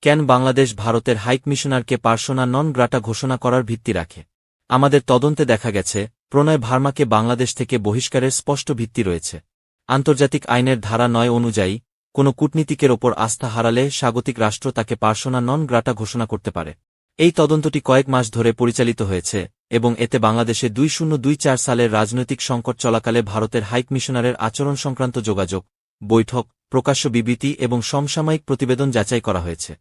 কেন বাংলাদেশ ভারতের হাইকমিশনারকে পার্সোনা নন গ্রাটা ঘোষণা করার ভিত্তি রাখে? আমাদের তদন্তে দেখা গেছে, প্রণয় ভার্মাকে বাংলাদেশ থেকে বহিষ্কারের স্পষ্ট ভিত্তি রয়েছে। আন্তর্জাতিক আইনের ধারা ৯ অনুযায়ী কোনো কূটনীতিকের ওপর আস্থা হারালে স্বাগতিক রাষ্ট্র তাকে পার্সোনা নন গ্রাটা ঘোষণা করতে পারে। এই তদন্তটি কয়েক মাস ধরে পরিচালিত হয়েছে এবং এতে বাংলাদেশে 2024 সালের রাজনৈতিক সংকট চলাকালে ভারতের হাইকমিশনারের আচরণ সংক্রান্ত যোগাযোগ, বৈঠক, প্রকাশ্য বিবৃতি এবং সমসাময়িক প্রতিবেদন যাচাই করা হয়েছে।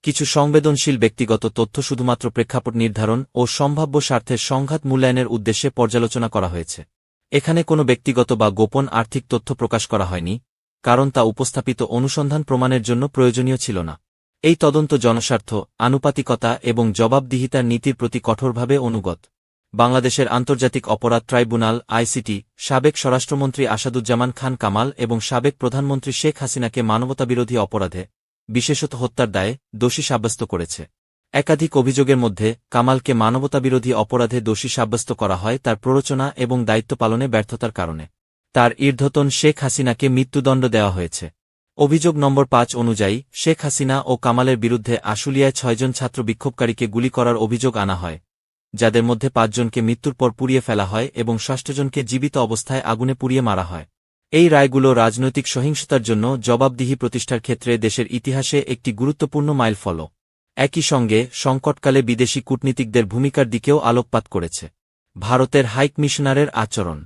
কিছু সংবেদনশীল ব্যক্তিগত তথ্য শুধুমাত্র প্রেক্ষাপট নির্ধারণ ও সম্ভাব্য স্বার্থের সংঘাত মূল্যায়নের উদ্দেশ্যে পর্যালোচনা করা হয়েছে। এখানে কোনো ব্যক্তিগত বা গোপন আর্থিক তথ্য প্রকাশ করা হয়নি, কারণ তা উপস্থাপিত অনুসন্ধান প্রমাণের জন্য প্রয়োজনীয় ছিল না। এই তদন্ত জনস্বার্থ, আনুপাতিকতা এবং জবাবদিহিতার নীতির প্রতি কঠোরভাবে অনুগত। বাংলাদেশের আন্তর্জাতিক অপরাধ ট্রাইব্যুনাল আইসিটি সাবেক স্বরাষ্ট্রমন্ত্রী আসাদুজ্জামান খান কামাল এবং সাবেক প্রধানমন্ত্রী শেখ হাসিনাকে মানবতাবিরোধী অপরাধে, বিশেষত হত্যার দায়ে দোষী সাব্যস্ত করেছে। একাধিক অভিযোগের মধ্যে কামালকে মানবতাবিরোধী অপরাধে দোষী সাব্যস্ত করা হয় তার প্ররোচনা এবং দায়িত্ব পালনে ব্যর্থতার কারণে। তার ঈর্ধ্বতন শেখ হাসিনাকে মৃত্যুদণ্ড দেওয়া হয়েছে। অভিযোগ নম্বর 5 অনুযায়ী শেখ হাসিনা ও কামালের বিরুদ্ধে আশুলিয়ায় 6 জন ছাত্র বিক্ষোভকারীকে গুলি করার অভিযোগ আনা হয়, যাদের মধ্যে 5 জনকে মৃত্যুর পর পুড়িয়ে ফেলা হয় এবং 6 জনকে জীবিত অবস্থায় আগুনে পুড়িয়ে মারা হয়। এই রায়গুলো রাজনৈতিক সহিংসতার জন্য জবাবদিহি প্রতিষ্ঠার ক্ষেত্রে দেশের ইতিহাসে একটি গুরুত্বপূর্ণ মাইলফলক। একই সঙ্গে সংকটকালে বিদেশি কূটনীতিকদের ভূমিকার দিকেও আলোকপাত করেছে। ভারতের হাইকমিশনারের আচরণ।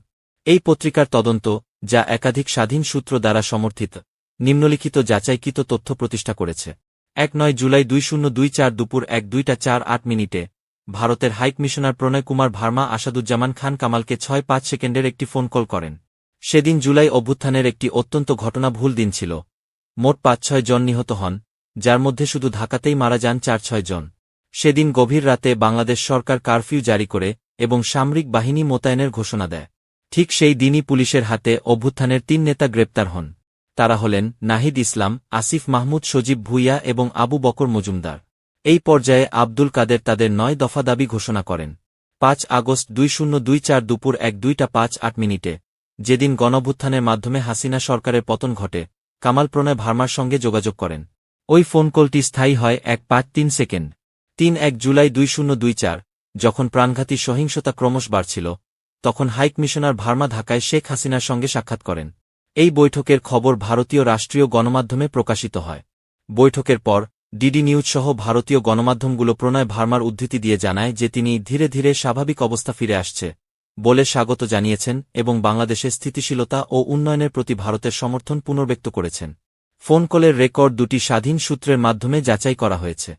এই পত্রিকার তদন্ত, যা একাধিক স্বাধীন সূত্র দ্বারা সমর্থিত, নিম্নলিখিত যাচাইকৃত তথ্য প্রতিষ্ঠা করেছে। ১-৯ জুলাই 2024 দুপুর 1:02:48 ভারতের হাইকমিশনার প্রণয় কুমার ভার্মা আসাদুজ্জামান খান কামালকে 6-5 সেকেন্ডের একটি ফোন কল করেন। সেদিন জুলাই অভ্যুত্থানের একটি অত্যন্ত ঘটনাবহুল দিন ছিল। মোট 5-6 জন নিহত হন, যার মধ্যে শুধু ঢাকাতেই মারা যান 4-6 জন। সেদিন গভীর রাতে বাংলাদেশ সরকার কারফিউ জারি করে এবং সামরিক বাহিনী মোতায়েনের ঘোষণা দেয়। ঠিক সেই দিনই পুলিশের হাতে অভ্যুত্থানের 3 নেতা গ্রেপ্তার হন। তারা হলেন নাহিদ ইসলাম, আসিফ মাহমুদ, সজীব ভুইয়া এবং আবু বকর মজুমদার। এই পর্যায়ে আব্দুল কাদের তাদের 9 দফা দাবি ঘোষণা করেন। 5 আগস্ট 2024 দুপুর 1:02:58 যেদিন গণঅভ্যুত্থানের মাধ্যমে হাসিনা সরকারের পতন ঘটে, কামাল প্রণয় ভার্মার সঙ্গে যোগাযোগ করেন। ওই ফোন কলটি স্থায়ী হয় 1:03 সেকেন্ড। 3-1 জুলাই 2024 যখন প্রাণঘাতী সহিংসতা ক্রমশ বাড়ছিল, তখন হাইকমিশনার ভার্মা ঢাকায় শেখ হাসিনার সঙ্গে সাক্ষাৎ করেন। এই বৈঠকের খবর ভারতীয় রাষ্ট্রীয় গণমাধ্যমে প্রকাশিত হয়। বৈঠকের পর ডিডি নিউজ সহ ভারতীয় গণমাধ্যমগুলো প্রণয় ভার্মার উদ্ধৃতি দিয়ে জানায় যে তিনি ধীরে ধীরে স্বাভাবিক অবস্থা ফিরে আসছে বলে স্বাগত জানিয়েছেন এবং বাংলাদেশের স্থিতিশীলতা ও উন্নয়নের প্রতি ভারতের সমর্থন পুনর্ব্যক্ত করেছেন। ফোন কলের রেকর্ড 2টি স্বাধীন সূত্রের মাধ্যমে যাচাই করা হয়েছে।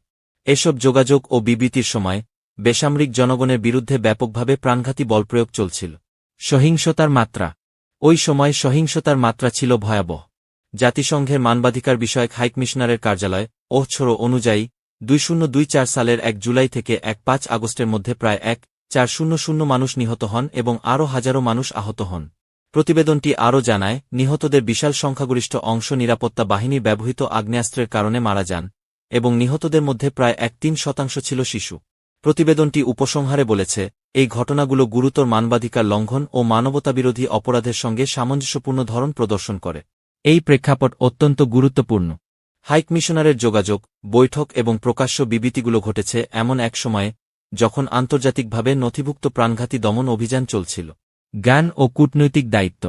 এসব যোগাযোগ ও বিবৃতির সময় বেসামরিক জনগণের বিরুদ্ধে ব্যাপকভাবে প্রাণঘাতী বলপ্রয়োগ চলছিল। সহিংসতার মাত্রা। ওই সময় সহিংসতার মাত্রা ছিল ভয়াবহ। জাতিসংঘের মানবাধিকার বিষয়ক হাইকমিশনারের কার্যালয় ওহছড়ো অনুযায়ী 2024 সালের 1 জুলাই থেকে 1-5 আগস্টের মধ্যে প্রায় 1,400 মানুষ নিহত হন এবং আরও হাজারো মানুষ আহত হন। প্রতিবেদনটি আরও জানায়, নিহতদের বিশাল সংখ্যাগরিষ্ঠ অংশ নিরাপত্তা বাহিনীর ব্যবহৃত আগ্নেয়াস্ত্রের কারণে মারা যান এবং নিহতদের মধ্যে প্রায় 3% ছিল শিশু। প্রতিবেদনটি উপসংহারে বলেছে, এই ঘটনাগুলো গুরুতর মানবাধিকার লঙ্ঘন ও মানবতাবিরোধী অপরাধের সঙ্গে সামঞ্জস্যপূর্ণ ধরন প্রদর্শন করে। এই প্রেক্ষাপট অত্যন্ত গুরুত্বপূর্ণ। হাইকমিশনারের যোগাযোগ, বৈঠক এবং প্রকাশ্য বিবৃতিগুলো ঘটেছে এমন এক সময়ে যখন আন্তর্জাতিকভাবে নথিভুক্ত প্রাণঘাতী দমন অভিযান চলছিল। জ্ঞান ও কূটনৈতিক দায়িত্ব।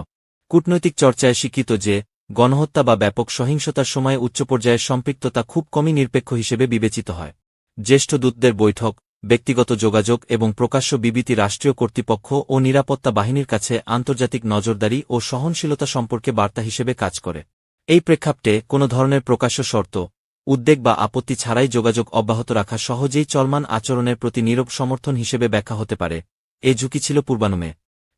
কূটনৈতিক চর্চায় স্বীকৃত যে গণহত্যা বা ব্যাপক সহিংসতার সময়ে উচ্চপর্যায়ের সম্পৃক্ততা খুব কমই নিরপেক্ষ হিসেবে বিবেচিত হয়। জ্যেষ্ঠ দূতদের বৈঠক, ব্যক্তিগত যোগাযোগ এবং প্রকাশ্য বিবৃতি রাষ্ট্রীয় কর্তৃপক্ষ ও নিরাপত্তা বাহিনীর কাছে আন্তর্জাতিক নজরদারি ও সহনশীলতা সম্পর্কে বার্তা হিসেবে কাজ করে। এই প্রেক্ষাপটে কোনো ধরনের প্রকাশ্য শর্ত, উদ্বেগ বা আপত্তি ছাড়াই যোগাযোগ অব্যাহত রাখা সহজেই চলমান আচরণের প্রতি নীরব সমর্থন হিসেবে ব্যাখ্যা হতে পারে। এই ঝুঁকি ছিল পূর্বানুমে।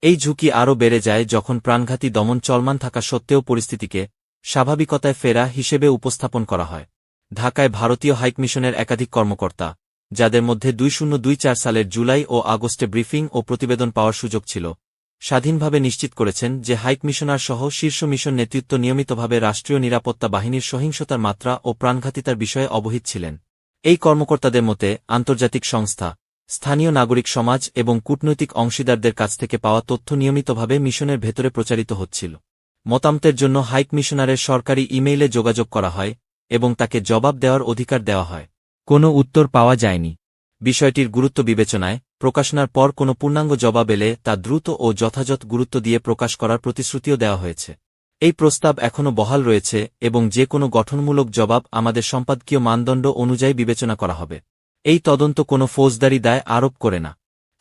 এই ঝুঁকি আরও বেড়ে যায় যখন প্রাণঘাতী দমন চলমান থাকা সত্ত্বেও পরিস্থিতিকে স্বাভাবিকতায় ফেরা হিসেবে উপস্থাপন করা হয়। ঢাকায় ভারতীয় হাইকমিশনের একাধিক কর্মকর্তা, যাদের মধ্যে 2024 সালের জুলাই ও আগস্টে ব্রিফিং ও প্রতিবেদন পাওয়ার সুযোগ ছিল, স্বাধীনভাবে নিশ্চিত করেছেন যে হাইকমিশনার সহ শীর্ষ মিশন নেতৃত্ব নিয়মিতভাবে রাষ্ট্রীয় নিরাপত্তা বাহিনীর সহিংসতার মাত্রা ও প্রাণঘাতিতার বিষয়ে অবহিত ছিলেন। এই কর্মকর্তাদের মতে আন্তর্জাতিক সংস্থা, স্থানীয় নাগরিক সমাজ এবং কূটনৈতিক অংশীদারদের কাছ থেকে পাওয়া তথ্য নিয়মিতভাবে মিশনের ভেতরে প্রচারিত হচ্ছিল। মতামতের জন্য হাইকমিশনারের সরকারি ইমেইলে যোগাযোগ করা হয় এবং তাকে জবাব দেওয়ার অধিকার দেওয়া হয়। কোনো উত্তর পাওয়া যায়নি। বিষয়টির গুরুত্ব বিবেচনায় প্রকাশনার পর কোনো পূর্ণাঙ্গ জবাব এলে তা দ্রুত ও যথাযথ গুরুত্ব দিয়ে প্রকাশ করার প্রতিশ্রুতিও দেওয়া হয়েছে। এই প্রস্তাব এখনও বহাল রয়েছে এবং যে কোনো গঠনমূলক জবাব আমাদের সম্পাদকীয় মানদণ্ড অনুযায়ী বিবেচনা করা হবে। এই তদন্ত কোনো ফৌজদারি দায় আরোপ করে না,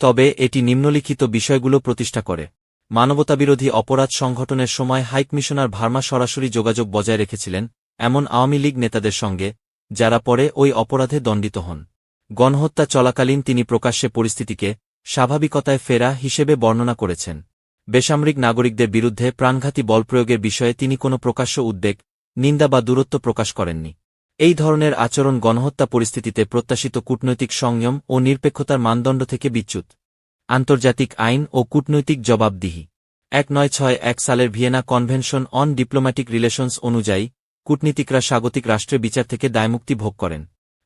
তবে এটি নিম্নলিখিত বিষয়গুলো প্রতিষ্ঠা করে। মানবতাবিরোধী অপরাধ সংঘটনের সময় হাইকমিশনার ভার্মা সরাসরি যোগাযোগ বজায় রেখেছিলেন এমন আওয়ামী লীগ নেতাদের সঙ্গে, যারা পরে ওই অপরাধে দণ্ডিত হন। গণহত্যা চলাকালীন তিনি প্রকাশ্যে পরিস্থিতিকে স্বাভাবিকতায় ফেরা হিসেবে বর্ণনা করেছেন। বেসামরিক নাগরিকদের বিরুদ্ধে প্রাণঘাতী বলপ্রয়োগের বিষয়ে তিনি কোনো প্রকাশ্য উদ্বেগ, নিন্দা বা দূরত্ব প্রকাশ করেননি। এই ধরনের আচরণ গণহত্যা পরিস্থিতিতে প্রত্যাশিত কূটনৈতিক সংযম ও নিরপেক্ষতার মানদণ্ড থেকে বিচ্যুত। আন্তর্জাতিক আইন ও কূটনৈতিক জবাবদিহি 1961 সালের Vienna convention on diplomatic relations অনুযায়ী কূটনীতিকরা স্বাগতিক রাষ্ট্রের বিচার থেকে দায়মুক্তি ভোগ করেন।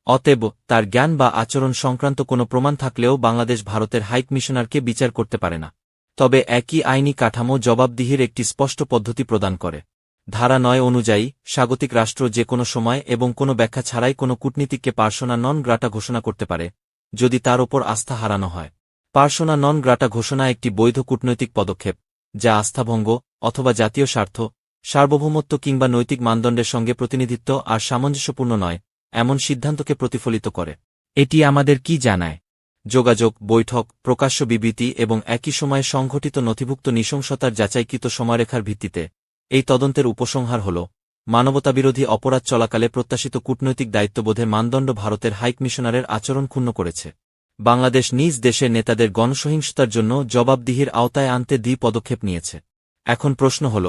অতএব তার জ্ঞান বা আচরণ সংক্রান্ত কোনো প্রমাণ থাকলেও বাংলাদেশ ভারতের হাইকমিশনারকে বিচার করতে পারে না। তবে একই আইনি কাঠামো জবাবদিহির একটি স্পষ্ট পদ্ধতি প্রদান করে। ধারা 9 অনুযায়ী স্বাগতিক রাষ্ট্র যে কোনো সময় এবং কোনো ব্যাখ্যা ছাড়াই কোনো কূটনীতিককে পার্সোনা নন গ্রাটা ঘোষণা করতে পারে, যদি তার ওপর আস্থা হারানো হয়। পার্সোনা নন গ্রাটা ঘোষণা একটি বৈধ কূটনৈতিক পদক্ষেপ, যা আস্থাভঙ্গ অথবা জাতীয় স্বার্থ, সার্বভৌমত্ব কিংবা নৈতিক মানদণ্ডের সঙ্গে প্রতিনিধিত্ব আর সামঞ্জস্যপূর্ণ নয় এমন সিদ্ধান্তকে প্রতিফলিত করে। এটি আমাদের কি জানায়? যোগাযোগ, বৈঠক, প্রকাশ্য বিবৃতি এবং একই সময়ে সংঘটিত নথিভুক্ত নৃশংসতার যাচাইকৃত সময়রেখার ভিত্তিতে এই তদন্তের উপসংহার হল, মানবতাবিরোধী অপরাধ চলাকালে প্রত্যাশিত কূটনৈতিক দায়িত্ববোধের মানদণ্ড ভারতের হাইকমিশনারের আচরণ ক্ষুণ্ণ করেছে। বাংলাদেশ নিজ দেশের নেতাদের গণসহিংসতার জন্য জবাবদিহির আওতায় আনতে পদক্ষেপ নিয়েছে। এখন প্রশ্ন হল,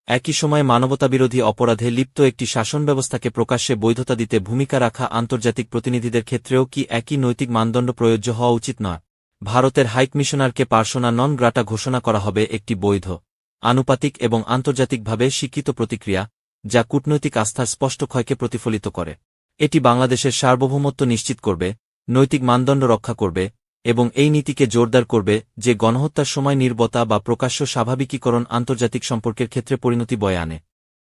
একই সময়ে মানবতাবিরোধী অপরাধে লিপ্ত একটি শাসন ব্যবস্থাকে প্রকাশ্যে বৈধতা দিতে ভূমিকা রাখা আন্তর্জাতিক প্রতিনিধিদের ক্ষেত্রেও কি একই নৈতিক মানদণ্ড প্রযোজ্য হওয়া উচিত নয়? ভারতের হাইকমিশনারকে পার্সোনা নন গ্রাটা ঘোষণা করা হবে একটি বৈধ, আনুপাতিক এবং আন্তর্জাতিকভাবে স্বীকৃত প্রতিক্রিয়া, যা কূটনৈতিক আস্থার স্পষ্ট ক্ষয়কে প্রতিফলিত করে। এটি বাংলাদেশের সার্বভৌমত্ব নিশ্চিত করবে, নৈতিক মানদণ্ড রক্ষা করবে এবং এই নীতিকে জোরদার করবে যে গণহত্যার সময় নির্বতা বা প্রকাশ্য স্বাভাবিকীকরণ আন্তর্জাতিক সম্পর্কের ক্ষেত্রে পরিণতি বয়ে আনে।